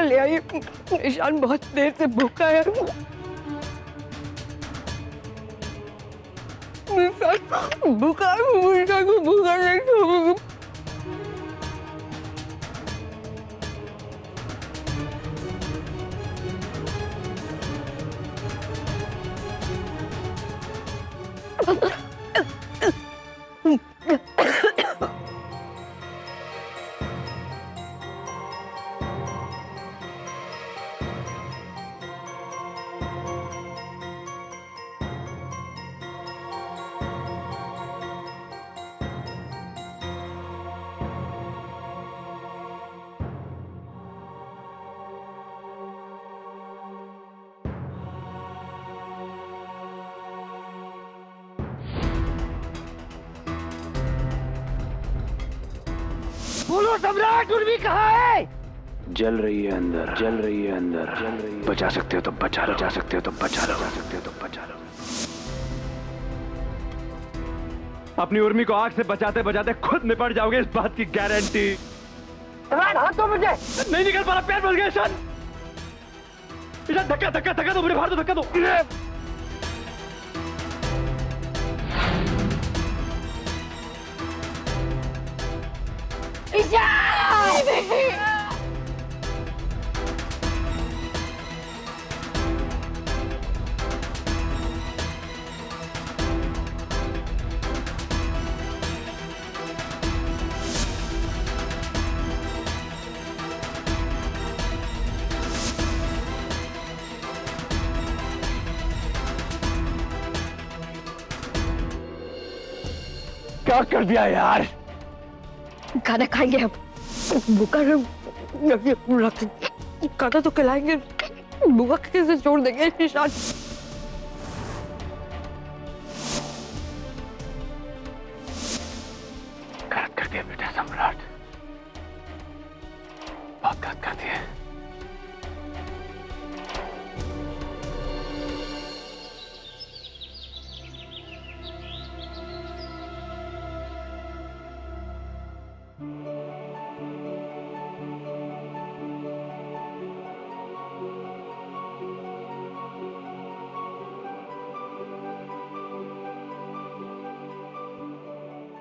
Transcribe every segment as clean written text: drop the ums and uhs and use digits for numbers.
खाना ले आइए, ईशान बहुत देर से भूखा है। भूखा ईशान को भूखा नहीं छोड़ूंगी। बोलो सम्राट, उर्मी कहाँ है? जल रही है अंदर, जल रही है अंदर, जल रही है। बचा सकते हो तो बचा लो, बचा सकते हो तो बचा लो, बचा सकते हो तो बचा लो। अपनी उर्मी को आग से बचाते बचाते खुद निपट जाओगे, इस बात की गारंटी। सम्राट हाथ दो मुझे। नहीं निकल पा रहा, पैर फंस गया ईशान। ईशान धक्का धक्का धक्का दो, मुझे बाहर दो, धक्का दो। क्या कर दिया यार? खाना खाएंगे हम, भूखा खाना तो खिलाएंगे, भूखा कैसे छोड़ देंगे ईशान? गलत कर दिया बेटा सम्राट, बहुत गलत कर दिया।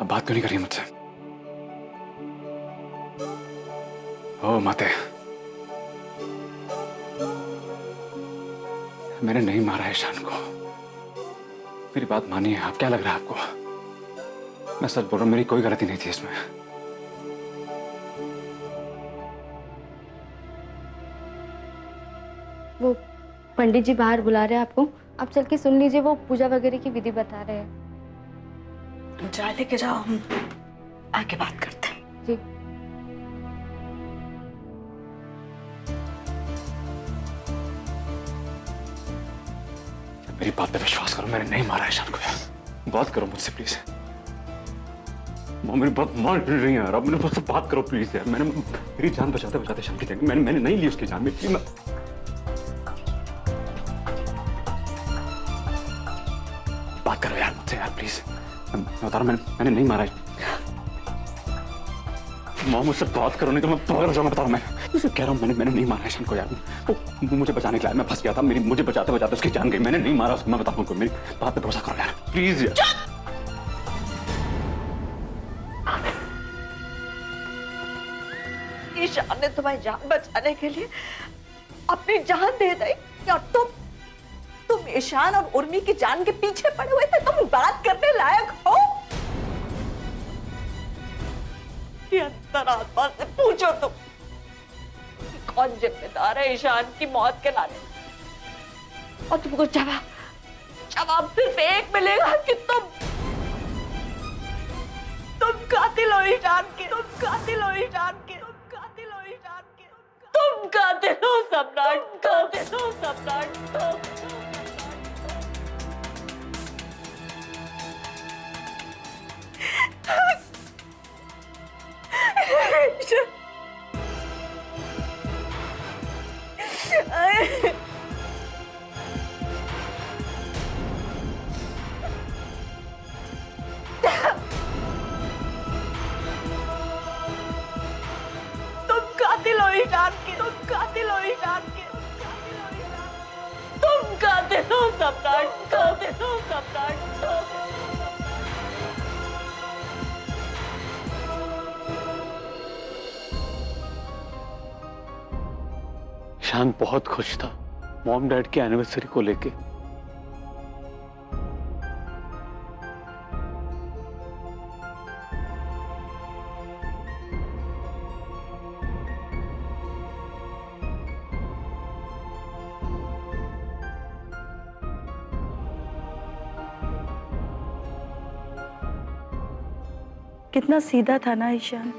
अब बात क्यों नहीं करी मुझसे? ओ माते, मैंने नहीं मारा है ईशान को। मेरी बात मानिए, आप क्या लग रहा है आपको? मैं सच बोल रहा हूं, मेरी कोई गलती नहीं थी इसमें। वो पंडित जी बाहर बुला रहे हैं आपको, आप चल के सुन लीजिए, वो पूजा वगैरह की विधि बता रहे हैं। तुम चाय लेके जाओ, हम आके बात करते हैं। जी। मेरी बात पे विश्वास करो, मैंने नहीं मारा ईशान को यार। बात करो मुझसे प्लीज। मेरी बात मान रही है यार, अब मेरे मुझसे बात करो प्लीज यार। मैंने मेरी जान बचाते बचाते ईशान की जान, मैंने नहीं ली उसकी जान। मेरी बात करो यार मुझसे यार प्लीज। मैं बता रहा हूं, मैंने नहीं मारा। माँ मुझसे बात करो, नहीं तो मैं पागल हो जाऊंगा। बता रहा हूं, मैं कह रहा हूँ मैंने नहीं मारा ईशान को यार। वो मुझे बचाने के लिए मैं फंस गया था, मुझे बचाते बचाते उसकी जान गई। मैंने नहीं मारा उसको, मैं बताऊं उनको। मेरी बात पे भरोसा करो यार प्लीज यार। ईशान ने तुम्हारी जान बचाने के लिए अपनी जान दे दी, या तुम ईशान और उर्मी की जान के पीछे पड़े हुए थे? तुम बात करने लायक हो? ये अंतरात्मा से पूछो तुम, कौन जिम्मेदार है ईशान की मौत के लाने? और तुमको जवाब सिर्फ एक मिलेगा कि तुम कातिल हो ईशान के, तुम कातिल हो ईशान के, तुम कातिल हो ईशान के, तुम कातिल हो सम्राट, कातिल हो सम्राट। तुम कातिल हो ईशान के, तुम कातिल हो सोते दो सम्राट, सोते दो सम्राट, सोते दो। ईशान बहुत खुश था मॉम डैड की एनिवर्सरी को लेके। कितना सीधा था ना ईशान,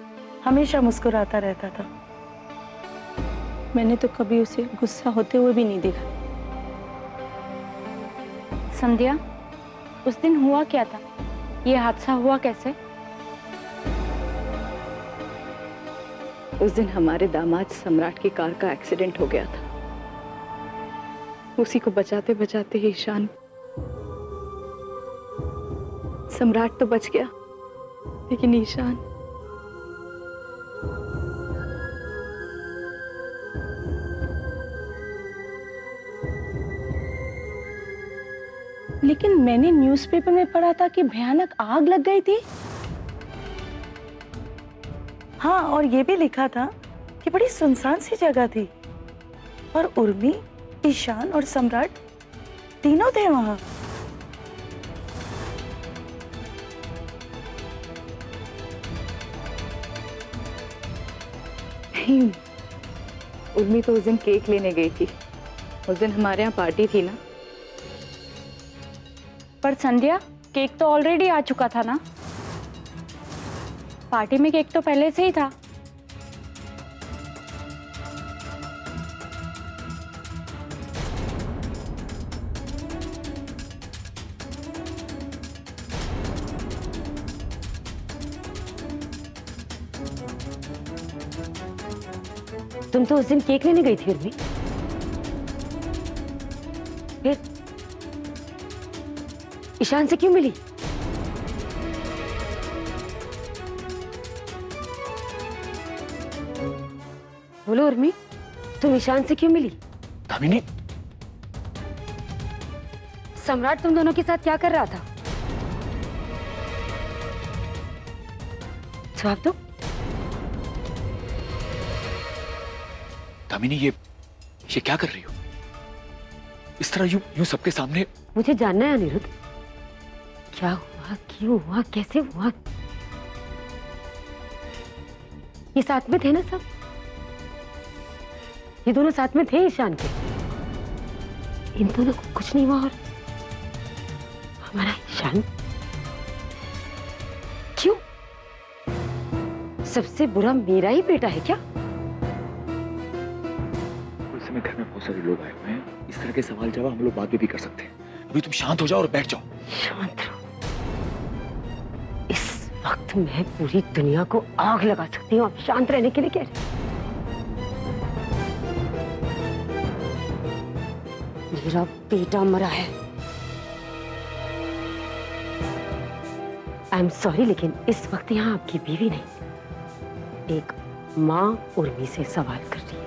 हमेशा मुस्कुराता रहता था। मैंने तो कभी उसे गुस्सा होते हुए भी नहीं देखा। संध्या, उस दिन हुआ क्या था? ये हादसा हुआ कैसे? उस दिन हमारे दामाद सम्राट की कार का एक्सीडेंट हो गया था। उसी को बचाते बचाते ही ईशान, सम्राट तो बच गया लेकिन ईशान, लेकिन मैंने न्यूज़पेपर में पढ़ा था कि भयानक आग लग गई थी। हाँ, और ये भी लिखा था कि बड़ी सुनसान सी जगह थी और उर्मी, ईशान और सम्राट तीनों थे वहां। नहीं, उर्मी तो उस दिन केक लेने गई थी। उस दिन हमारे यहाँ पार्टी थी ना। पर संध्या, केक तो ऑलरेडी आ चुका था ना। पार्टी में केक तो पहले से ही था। तुम तो उस दिन केक लेने गई थी उर्मी। फिर ईशान से क्यों मिली? बोलो उर्मी, तुम ईशान से क्यों मिली? दामिनी, सम्राट तुम दोनों के साथ क्या कर रहा था? जवाब दो। दामिनी, ये क्या कर रही हो? इस तरह यूं सबके सामने? मुझे जानना है अनिरुद्ध, क्या हुआ, क्यों हुआ, कैसे हुआ? ये साथ में थे ना सब? ये दोनों साथ में थे ईशान के? इन दोनों को कुछ नहीं हुआ और हमारा ईशान क्यों? सबसे बुरा मेरा ही बेटा है क्या? उस समय घर में बहुत सारे लोग आए हुए हैं। इस तरह के सवाल जवाब हम लोग बाद में भी कर सकते हैं। अभी तुम शांत हो जाओ और बैठ जाओ। शांत रहो। इस वक्त मैं पूरी दुनिया को आग लगा सकती हूँ। आप शांत रहने के लिए कह रहे? मेरा बेटा मरा है। आई एम सॉरी, लेकिन इस वक्त यहाँ आपकी बीवी नहीं, एक माँ उर्मी से सवाल कर रही है।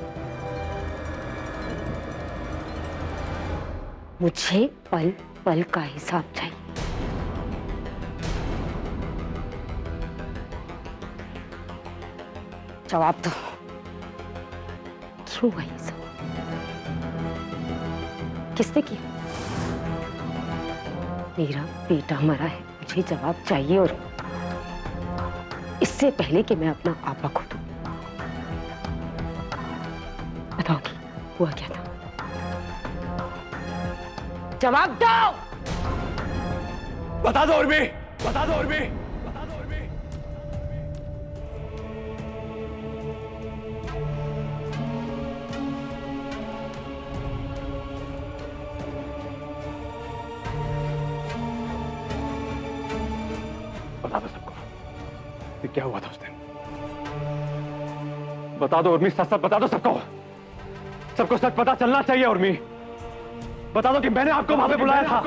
मुझे पल पल का हिसाब चाहिए। जवाब दो, क्यों हुआ ये सब? किसने किया? मेरा बेटा मरा है, मुझे जवाब चाहिए, और इससे पहले कि मैं अपना आपा खो दूं। बताओगी हुआ क्या था? जवाब दो। बता दो उर्मी, बता दो उर्मी, बता दो उर्मी। बता दो सबको, ये क्या हुआ था उस दिन? बता दो उर्मी, सच सच बता दो सबको। सबको सच पता चलना चाहिए उर्मी। बता दो कि मैंने आपको वहां पे बुलाया था।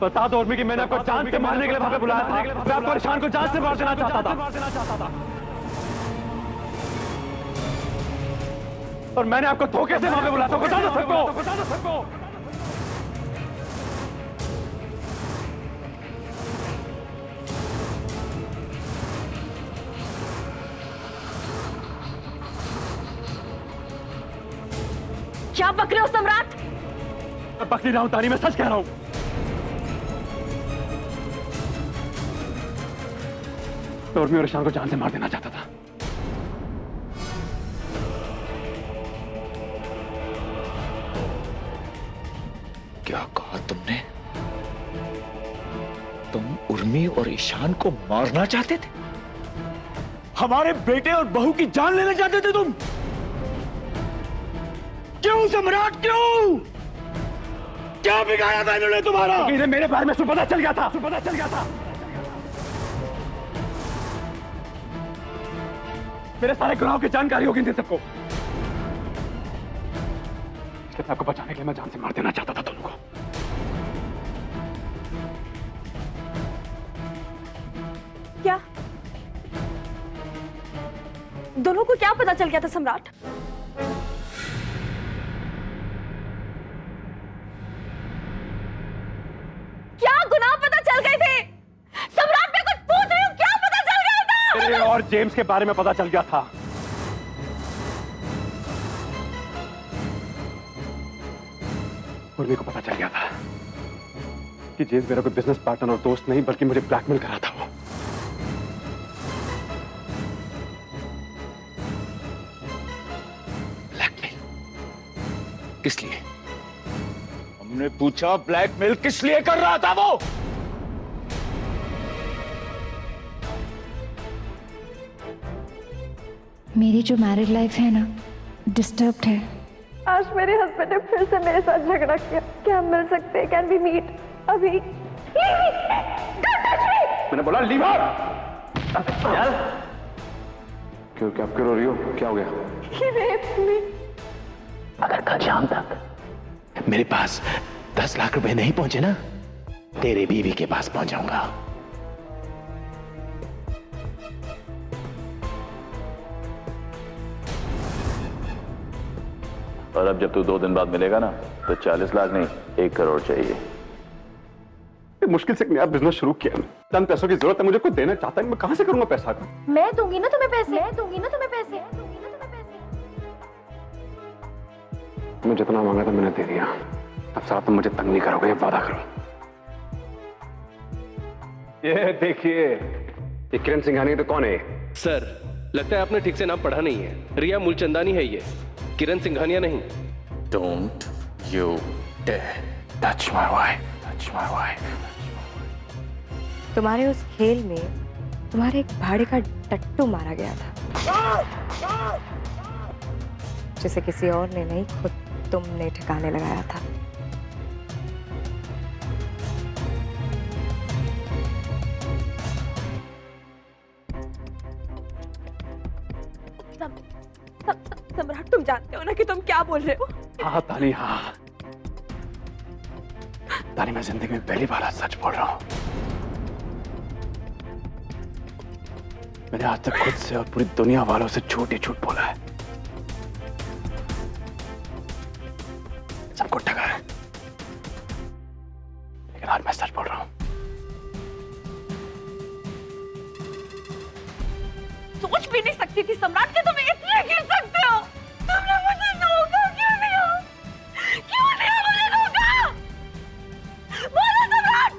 बता दो उर्मी कि मैंने आपको जान से मारने के लिए वहां पे बुलाया था। मैं आपको ईशान को जान से मार देना चाहता था। और मैंने आपको धोखे से वहां पे बुलाया था, बता दो सबको, बता दो सबको। क्या बक रहे हो सम्राट? मैं बक नहीं रहा हूं तानी, मैं सच कह रहा हूं। तो उर्मी और ईशान को जान से मार देना चाहता था। क्या कहा तुमने? तुम उर्मी और ईशान को मारना चाहते थे? हमारे बेटे और बहू की जान लेना चाहते थे तुम? क्यों सम्राट, क्यों? क्या बिगाड़ा था इन्होंने तुम्हारा? इन्हें मेरे बारे में पता चल गया था, पता चल गया था। मेरे सारे गुनाहों की जानकारी होगी इन सबको। इसलिए आपको बचाने के लिए मैं जान से मार देना चाहता था दोनों को। क्या दोनों को क्या पता चल गया था सम्राट? क्या गुनाह पता चल गए थे? सम्राट, मैं कुछ पूछ रही हूँ, क्या पता चल गया था? मेरे और जेम्स के बारे में पता चल गया था। उर्मी को पता चल गया था कि जेम्स मेरा कोई बिजनेस पार्टनर और दोस्त नहीं बल्कि मुझे ब्लैकमेल करा था। वो ब्लैकमेल किस लिए? हमने पूछा ब्लैकमेल किस लिए कर रहा था वो? मेरी जो मैरिड लाइफ है ना, डिस्टर्ब्ड है। आज मेरे हस्बैंड ने फिर से मेरे साथ झगड़ा किया। क्या हम मिल सकते हैं? कैन वी मीट अभी? मैंने बोला लीव आउट। क्यों, क्या क्यों रो रही हो? क्या हो गया? अगर कल शाम तक मेरे पास 10 लाख रुपए नहीं पहुंचे ना, तेरे बीवी के पास पहुंच जाऊंगा। और अब जब तू 2 दिन बाद मिलेगा ना, तो 40 लाख नहीं 1 करोड़ चाहिए। मुश्किल से एक नया बिजनेस शुरू किया है। चंद पैसों की जरूरत है मुझे, कोई देना चाहता है, मैं कहां से करूंगा पैसा का? मैं दूंगी ना तुम्हें पैसे, मैं दूंगी ना तुम्हें पैसे, मैं जितना मांगा था मैंने दे दिया। अब साहब तुम मुझे तंग नहीं करोगे, ये वादा करो। ये देखिए, ये किरण सिंघानिया तो कौन है? सर, लगता है आपने ठीक से नाम पढ़ा नहीं है। रिया मूलचंदानी है ये, किरण सिंघानिया नहीं। Don't you dare touch my wife, touch my wife. तुम्हारे उस खेल में तुम्हारे एक भाड़े का टट्टू मारा गया था, जिसे किसी और ने नहीं, खुद तुमने ठिकाने लगाया था। सम्राट, तुम जानते हो ना कि तुम क्या बोल रहे हो? हाँ तानी, हाँ तानी, मैं जिंदगी में पहली बार आज सच बोल रहा हूं। मैंने आज तक खुद से और पूरी दुनिया वालों से झूठ ही झूठ बोला है, सबको ठगा है, लेकिन आज मैं सच बोल रहा हूं। सोच भी नहीं सकती थी सम्राट कि तुम इतने गिर सकते हो। तुमने मुझे धोखा क्यों दिया? क्यों दिया मुझे धोखा? बोलो सम्राट,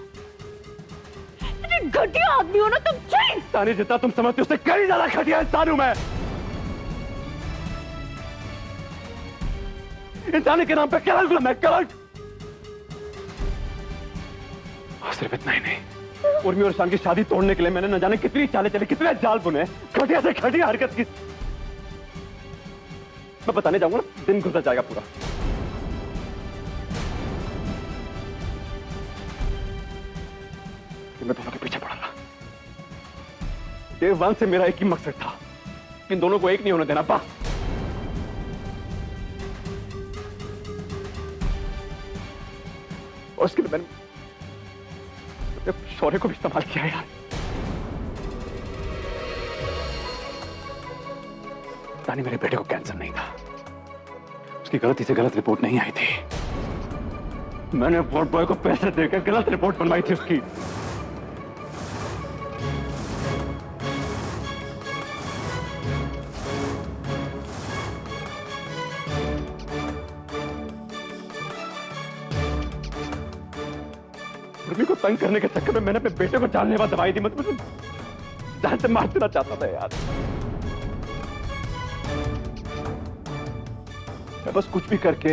इतने घटिया आदमी हो ना तुम। चाहिए तानी, जितना तुम समझते हो उससे कई ज्यादा घटिया इंसान हूं मैं। इंसानी के नाम पे कलंक हूं मैं, कलंक। और सिर्फ इतना ही नहीं, उर्मी और ईशान की शादी तोड़ने के लिए मैंने न जाने कितनी चालें चली, कितने जाल बुने, घटिया से घटिया हरकत की। मैं बताने जाऊंगा ना, दिन गुजर जाएगा पूरा। मैं दोनों के पीछे पड़ा था। डे 1 से मेरा एक ही मकसद था, इन दोनों को एक नहीं होने देना, बस। और उसके लिए मैंने शौर्य को भी इस्तेमाल किया यार। तानी, मेरे बेटे को कैंसर नहीं था, उसकी गलती से गलत रिपोर्ट नहीं आई थी। मैंने वोट बॉय को पैसे देकर गलत रिपोर्ट बनवाई थी उसकी। उर्मी को तंग करने के चक्कर में मैंने अपने बेटे को जानलेवा दवाई दी। मतलब जान से मार देना चाहता था यार। मैं बस कुछ भी करके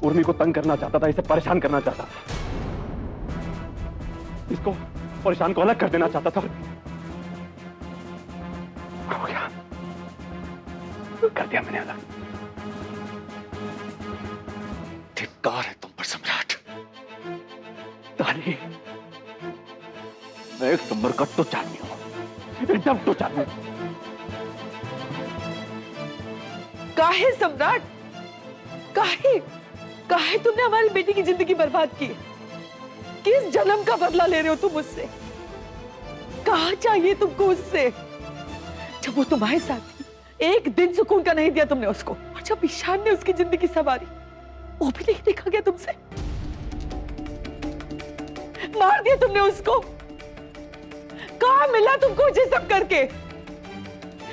उर्मी को तंग करना चाहता था, इसे परेशान करना चाहता था, इसको परेशान को अलग कर देना चाहता था। हो गया, कर दिया मैंने अलग। धिक्कार है तुम पर सम्राट। तानी, मैं एक नंबर का टुच्च आदमी हूं, एकदम टुच्च आदमी। काहे सम्राट, काहे काहे तुमने हमारी बेटी की जिंदगी बर्बाद की? किस जन्म का बदला ले रहे हो तुम मुझसे? कहा चाहिए तुमको उससे? जब वो तुम्हारे साथ थी, एक दिन सुकून का नहीं दिया तुमने उसको, और जब ईशान ने उसकी जिंदगी संवारी, वो भी नहीं देखा गया तुमसे? मार दिया तुमने उसको। कहाँ मिला तुमको ये सब करके?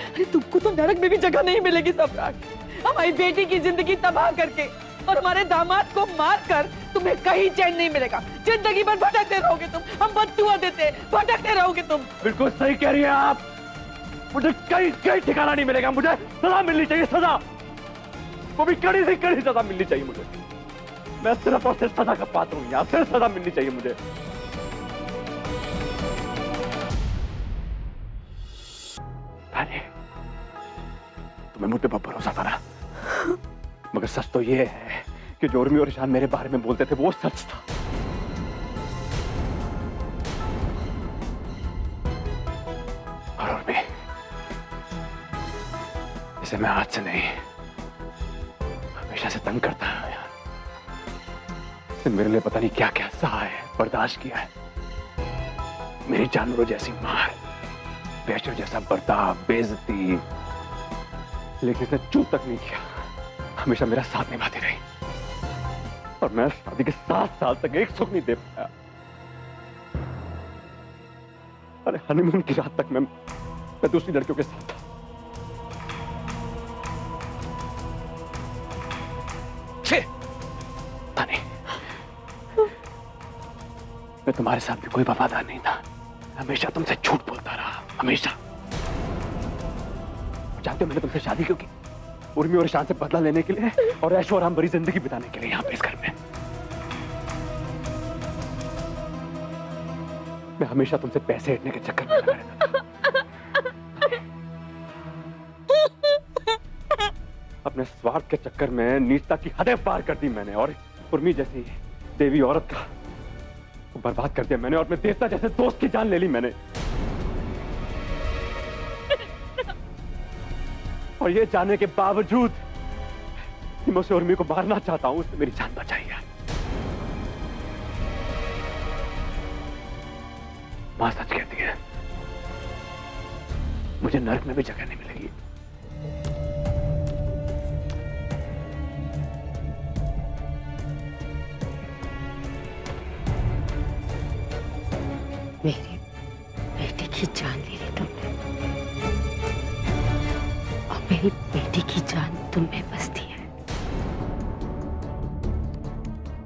अरे तुमको तो नरक में भी जगह नहीं मिलेगी सम्राट। हमारी बेटी की जिंदगी तबाह करके और हमारे दामाद को मारकर तुम्हें कहीं चैन नहीं मिलेगा। जिंदगी भर भटकते रहोगे तुम। हम बददुआ देते, भटकते रहोगे तुम। बिल्कुल सही कह रही है आप। मुझे कहीं कहीं ठिकाना नहीं मिलेगा। मुझे सजा मिलनी चाहिए, सजा। वो भी कड़ी से कड़ी सजा मिलनी चाहिए मुझे। मैं सिर्फ और सिर्फ सजा का पात्र हूं यार, सिर्फ सजा मिलनी चाहिए मुझे। तुम्हें मुझ पर भरोसा था ना, मगर सच तो ये है कि जो उर्मी और ईशान मेरे बारे में बोलते थे वो सच था। और उर्मी, इसे मैं आज से नहीं, हमेशा से तंग करता है यार। इसने मेरे लिए पता नहीं क्या क्या सहा है, बर्दाश्त किया है। मेरी जानवरों जैसी मार, बेशर जैसा बर्ताव, बेइज्जती, लेकिन इसने चूक तक नहीं किया। हमेशा मेरा साथ निभाती रही, और मैं शादी के 7 साल तक एक सुख नहीं दे पाया। अरे हनीमून की रात तक मैं दूसरी लड़कियों के साथ था। तानी, मैं तुम्हारे साथ भी कोई वफादार नहीं था। हमेशा तुमसे झूठ बोलता रहा, हमेशा। जानते हो मैंने तुमसे शादी क्यों की? उर्मी और ईशान से बदला लेने के लिए और ऐशो आराम भरी जिंदगी बिताने के लिए यहाँ पे इस घर में। मैं हमेशा तुमसे पैसे हटने के चक्कर में लगा रहता था। अपने स्वार्थ के चक्कर में नीचता की हदें पार कर दी मैंने, और उर्मी जैसी देवी औरत का बर्बाद कर दिया मैंने, और अपने देवता जैसे दोस्त की जान ले ली मैंने। और ये जानने के बावजूद कि मैं उसे उर्मी को मारना चाहता हूं, उसने मेरी जान बचाई है। मां सच कहती है, मुझे नरक में भी जगह नहीं मिलेगी। मेरी बेटी की जान ले ली तुमने, और मेरी बेटी की जान तुम में बसती है।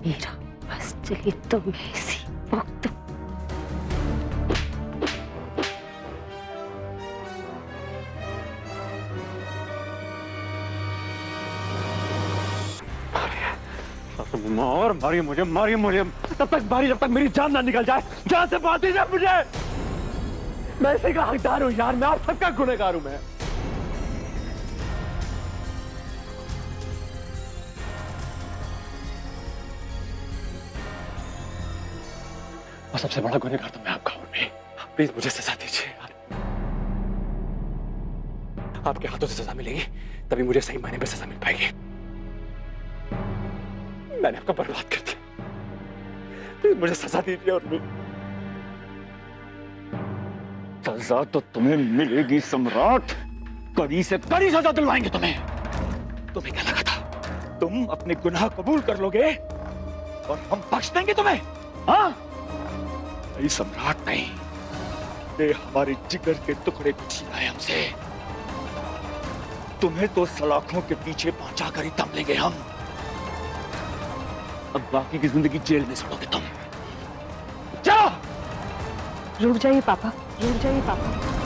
मेरा बस चली तुम में इसी वक्त। और मारिए मुझे, मारिए मुझे, तब तक मारिए जब तक मेरी जान ना निकल जाए। जान से बात दीजिए मुझे। मैं इसी का हकदार हूं यार, मैं आप सबका गुनहगार हूं। मैं और सबसे बड़ा गुनहगार तो मैं आपका हूं। प्लीज मुझे सजा दीजिए यार। आपके हाथों से सजा मिलेगी तभी मुझे सही मायने में सजा मिल पाएगी। मैंने आपको बर्बाद कर दिया, प्लीज मुझे सजा दीजिए। और सजा तो तुम्हें मिलेगी सम्राट, कड़ी से कड़ी सजा दिलवाएंगे तुम्हें। तुम्हें क्या लगा था तुम अपने गुनाह कबूल कर लोगे और हम बख्श देंगे तुम्हें? हाँ? नहीं सम्राट नहीं, ये हमारे जिगर के टुकड़े को छीना है हमसे। तुम्हें तो सलाखों के पीछे पहुंचा कर ही दम लेंगे हम। अब बाकी की जिंदगी जेल में सड़ोगे तुम। चलो। रुक जाइए पापा, रुक जाइए पापा।